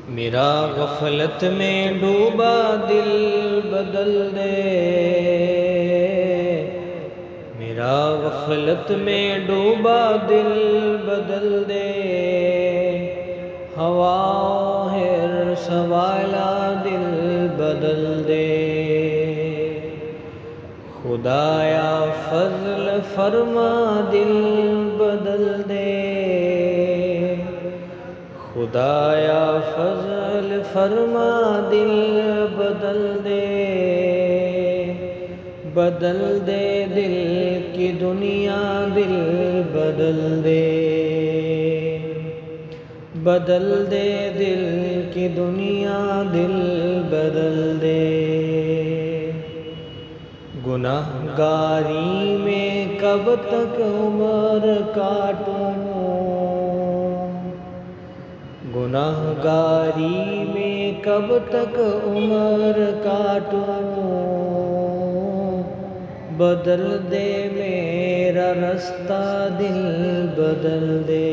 میرا غفلت میں ڈوبا دل بدل دے، میرا غفلت میں ڈوبا دل بدل دے، ہوا حرص والا دل بدل دے، خدایا فضل فرما دل بدل دے، خدایا فضل فرما دل بدل دے، بدل دے دل کی دنیا دل بدل دے، بدل دے دل کی دنیا دل بدل دے، گناہ گاری میں کب تک عمر کاٹوں، گناہ گاری میں کب تک عمر کاٹوں، بدل دے میرا رستہ دل بدل دے،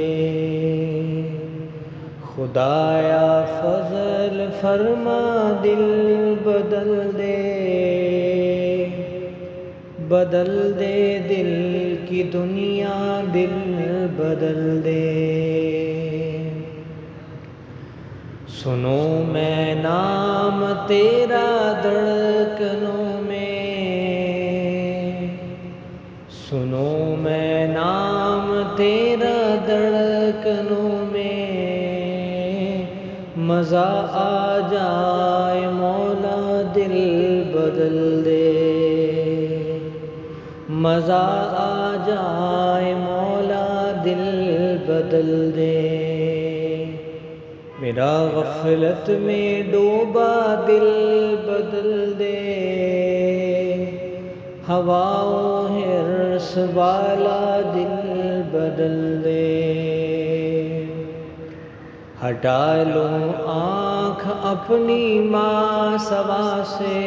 خدایا فضل فرما دل بدل دے، بدل دے دل کی دنیا دل بدل دے، سنو میں نام تیرا دھڑکنوں میں، سنو میں نام تیرا دھڑکنوں میں، مزہ آ جائے مولا دل بدل دے، مزہ آ جائے مولا دل بدل دے، میرا غفلت میں ڈوبا دل بدل دے، ہوا حرص والا دل بدل دے، ہٹا لوں آنکھ اپنی ماں سوا سے،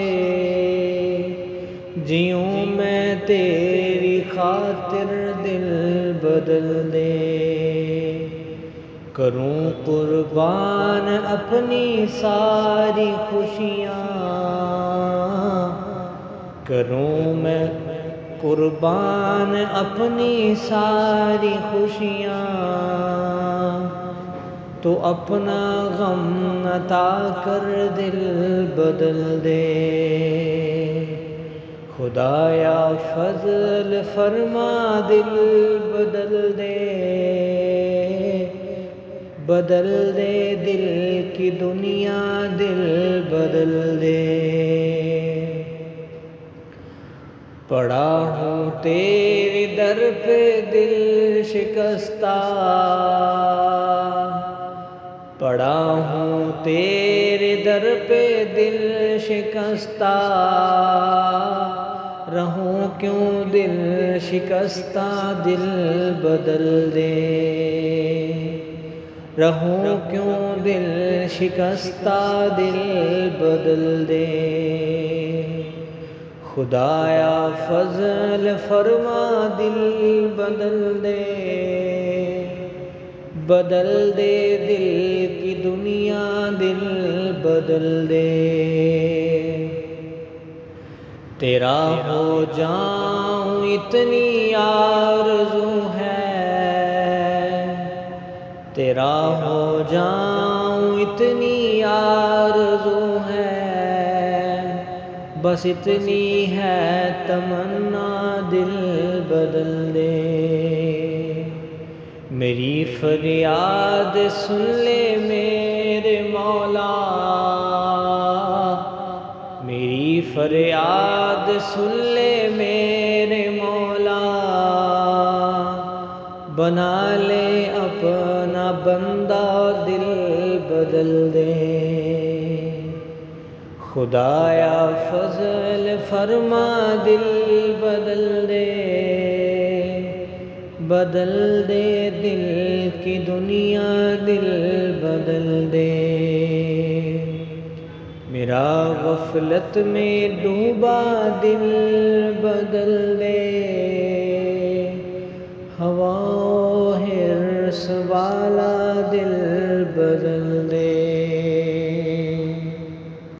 جیوں میں تیری خاطر دل بدل دے، کروں قربان اپنی ساری خوشیاں، کروں میں قربان اپنی ساری خوشیاں، تو اپنا غم عطا کر دل بدل دے، خدایا فضل فرما دل بدل دے، بدل دے دل کی دنیا دل بدل دے، پڑا ہوں تیرے در پہ دل شکستہ، پڑا ہوں تیرے در پہ دل شکستہ، رہوں کیوں دل شکستہ دل بدل دے، رہوں کیوں دل شکستہ دل بدل دے، خدایا فضل فرما دل بدل دے، بدل دے دل کی دنیا دل بدل دے، تیرا ہو جاؤں اتنی آرزو ہے، تیرا ہو جاؤں اتنی آرزو ہے، بس اتنی ہے تمنا دل بدل دے، میری فریاد سن لے میرے مولا، میری فریاد سن لے میرے مولا، بنا لے اپنا بندہ دل بدل دے، خدایا فضل فرما دل بدل دے، بدل دے دل کی دنیا دل بدل دے، میرا غفلت میں ڈوبا دل بدل دے، ہوا حرص والا دل بدل